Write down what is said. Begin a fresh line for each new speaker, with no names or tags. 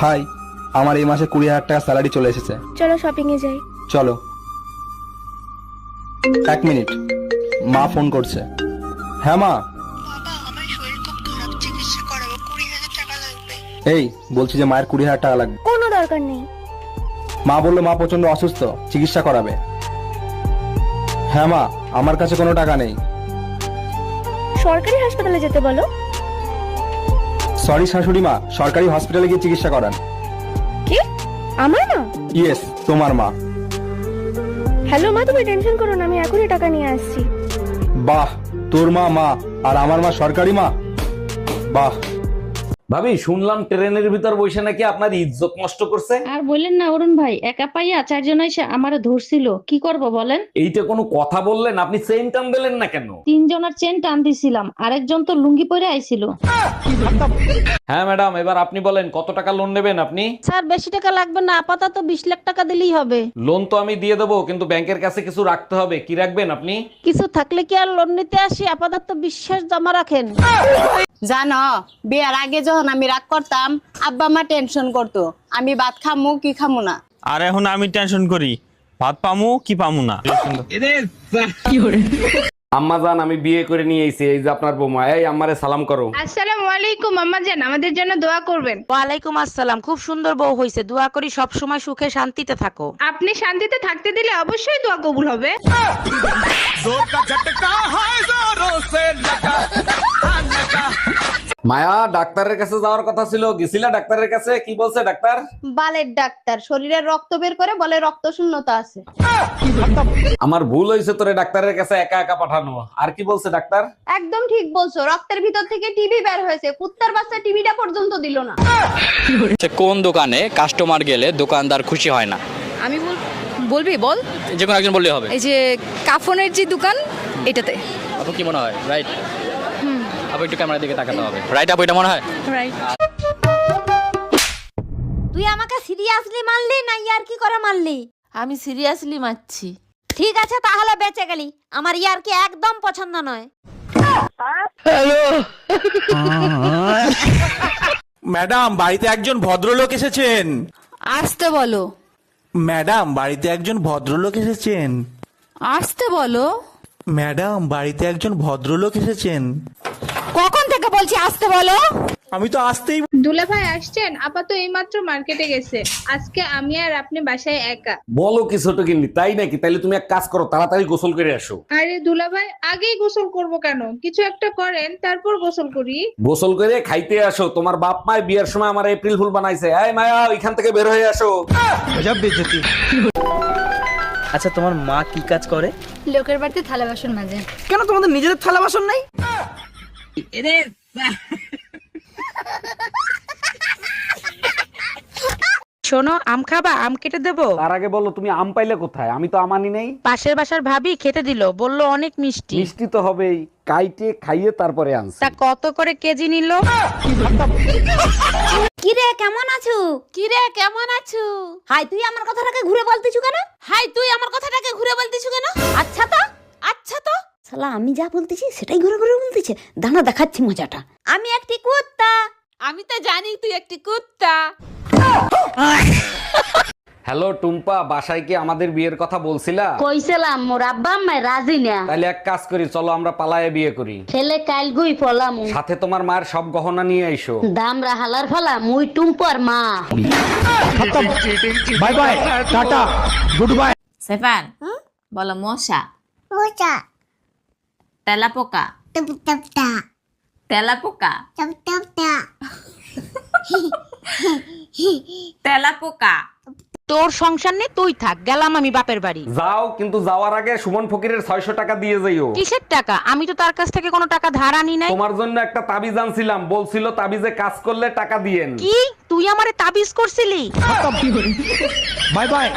High, আমার এই মাসে 20,000 টাকা স্যালারি চলে এসেছে।
চলো শপিং এ যাই।
চলো। 1 মিনিট, মা ফোন করছে। হ্যাঁ মা।
বাবা, আমার শরীর খুব খারাপ, চিকিৎসা করাবো, 20,000 টাকা লাগবে।
এই বলছি যে মায়ের 20,000 টাকা লাগবে।
কোনো দরকার নেই।
মা বললো মা প্রচন্ড অসুস্থ, চিকিৎসা করাবে। হ্যাঁ মা, আমার কাছে কোনো টাকা নেই।
সরকারি হাসপাতালে যেতে বলো।
সরি শাশুড়ি মা, সরকারি হসপিটালে গিয়ে চিকিৎসা করান।
কি? আমার মা?
ইয়েস, তোমার মা।
হ্যালো মা, তুমি টেনশন করো না, আমি এখনই টাকা নিয়ে আসছি।
বাহ, তোর মা মা আর আমার মা সরকারি মা। বাহ।
ভাবি, শুনলাম ট্রেনের ভিতর বসে নাকি আপনার ইজ্জত নষ্ট করছে।
আর বললেন না অরুণ ভাই, একা পাইয়া চারজন এসে আমারে ধরছিল, কি করব বলেন?
এইটা কোনো কথা বললেন? আপনি চেইন টান দিলেন না কেন?
তিনজনের চেন টান দিছিলাম, আরেকজন তো লুঙ্গি পরে আইছিল।
হ্যাঁ ম্যাডাম, এবার আপনি বলেন কত টাকা লোন নেবেন আপনি?
স্যার বেশি টাকা লাগবে না, আপাতত 20 লাখ টাকা দিলেই হবে।
লোন তো আমি দিয়ে দেবো, কিন্তু ব্যাংকের কাছে কিছু রাখতে হবে। কি রাখবেন আপনি?
কিছু থাকলে কি আর লোন নিতে আসি? আপাতত বিশ্বাস জমা রাখেন।
জানো, বিয়ার আগে যখন আমি রাগ করতাম, আব্বা মা টেনশন করতো আমি ভাত খামু কি খামু না।
আর এখন আমি টেনশন করি ভাত পামু কি পামু না।
আম্মা জান, আমি বিয়ে করে নিয়ে এসেছি, এই যে আপনার বৌমা। এই আম্মারে সালাম করো।
আসসালামু আলাইকুম আম্মা জান, আমাদের জন্য দোয়া করবেন।
ওয়ালাইকুম আসসালাম। খুব সুন্দর বউ হইছে, দোয়া করি সব সময় সুখে শান্তিতে থাকো।
আপনি শান্তিতে থাকতে দিলে অবশ্যই দোয়া কবুল হবে।
মায়া, ডাক্তারের কাছে যাওয়ার কথা ছিল, গেছিলা ডাক্তারের কাছে? কি বলছে ডাক্তার?
বালের ডাক্তার, শরীরের রক্ত বের করে বলে রক্ত শূন্যতা আছে।
আমার ভুল হয়েছে তোরে ডাক্তারের কাছে একা একা পাঠানো। আর কি বলছে ডাক্তার?
একদম ঠিক বলছো, রক্তের ভিতর থেকে টিবি বের হয়েছে, কুত্তার বাচ্চা টিবিটা পর্যন্ত দিল না।
কোন দোকানে কাস্টমার গেলে দোকানদার খুশি হয় না?
আমি বলবি বল।
যে কোনো একজন বললেই হবে।
এই যে কাফনের যে দোকান, এটাতে।
আপু কি মনে হয়? রাইট। আপু একটু ক্যামেরার দিকে তাকাতে হবে। রাইট আপু, এটা মনে হয়
রাইট।
তুই আমাকে সিরিয়াসলি মারলি না ইয়ার কি করে মারলি?
আমি সিরিয়াসলি মারছি।
ঠিক আছে তাহলে বেঁচে গেলি, আমার ইয়ার কি একদম পছন্দ নয়।
ম্যাডাম, বাড়িতে একজন ভদ্রলোক এসেছেন।
আসতে বলো।
ম্যাডাম, বাড়িতে একজন ভদ্রলোক এসেছেন।
আসতে বলো।
ম্যাডাম, বাড়িতে একজন ভদ্রলোক এসেছেন।
কখন থেকে বলছি আসতে বলো?
আমি তো আসতেই।
দুলা ভাই আসছেন? আপা তো এইমাত্র মার্কেটে গেছে। আজকে আমি আর আপনি বাসায় একা।
বলো কি ছোট গিন্নি, তাই নাকি? তাইলে তুমি এক কাজ করো, তাড়াতাড়ি গোসল করে আসো।
আরে দুলা ভাই, আগেই গোসল করব কেন? কিছু একটা করেন, তারপর গোসল করি।
গোসল করে খাইতে আসো। তোমার বাপ মায়ের বিয়ের সময় আমার এপ্রিল ফুল বানাইছে। এই মায়া, ওইখান থেকে বের হয়ে আসো।
আচ্ছা, তোমার মা কি কাজ করে?
লোকের বাড়িতে থালা বাসন মাজে।
কেন তোমাদের নিজেদের থালা বাসন নাই?
শোনো, আম খাবা? আম কেটে দেবো?
তার আগে বলো, তুমি আম পাইলে কোথায়? আমি তো আমানি নেই।
পাশের বাসার ভাবি খেতে দিল, বললো অনেক মিষ্টি।
মিষ্টি তো হবেই, কাইটে খাইয়ে তারপরে আনছি।
তা কত করে কেজি নিল?
কিরে কেমন আছো?
কিরে কেমন আছো?
হাই, তুই আমার কথাটাকে ঘুরে বলতিছু কেন?
হাই, তুই আমার কথাটাকে ঘুরে বলতিস কেন?
আচ্ছা তো।
আচ্ছা তো।
শালা আমি যা বলতেছি সেটাই ঘুরে ঘুরে বলতেছে। দাঁড়া দেখাচ্ছি মজাটা। আমি একটি কুত্তা।
আমি তো জানি তুই একটি কুত্তা।
হ্যালো টুম্পা, বাসায় কি আমাদের বিয়ের কথা বলছিলা?
কইছিলাম, মোর আব্বা আম্মা রাজি না।
তাহলে এক কাজ করি, চলো আমরা পালায়ে বিয়ে করি।
ছেলে কাল গুই ফলাম,
সাথে তোমার মায়ের সব গহনা নিয়ে আইসো।
দাম রাহালার ফলা, মুই টুম্পর মা।
Bye bye, ta-ta, goodbye.
সেফান, বলো মশা,
মজা।
তেলাপোকা,
টপ টপ টা।
তেলাপোকা,
টপ টপ টা।
তেলাপোকা।
তোর সংসার নেই, তুই থাক, গেলাম আমি বাপের বাড়ি।
যাও, কিন্তু যাওয়ার আগে সুমন ফকিরের 600 টাকা দিয়ে যাইও।
কিসের টাকা? আমি তো তার কাছ থেকে কোনো টাকা ধার আনি নাই।
তোমার জন্য একটা তাবিজ আনছিলাম, বলছিল তাবিজে কাজ করলে টাকা দিয়েন।
কি? তুই আমারে তাবিজ করছিলি?
Bye bye.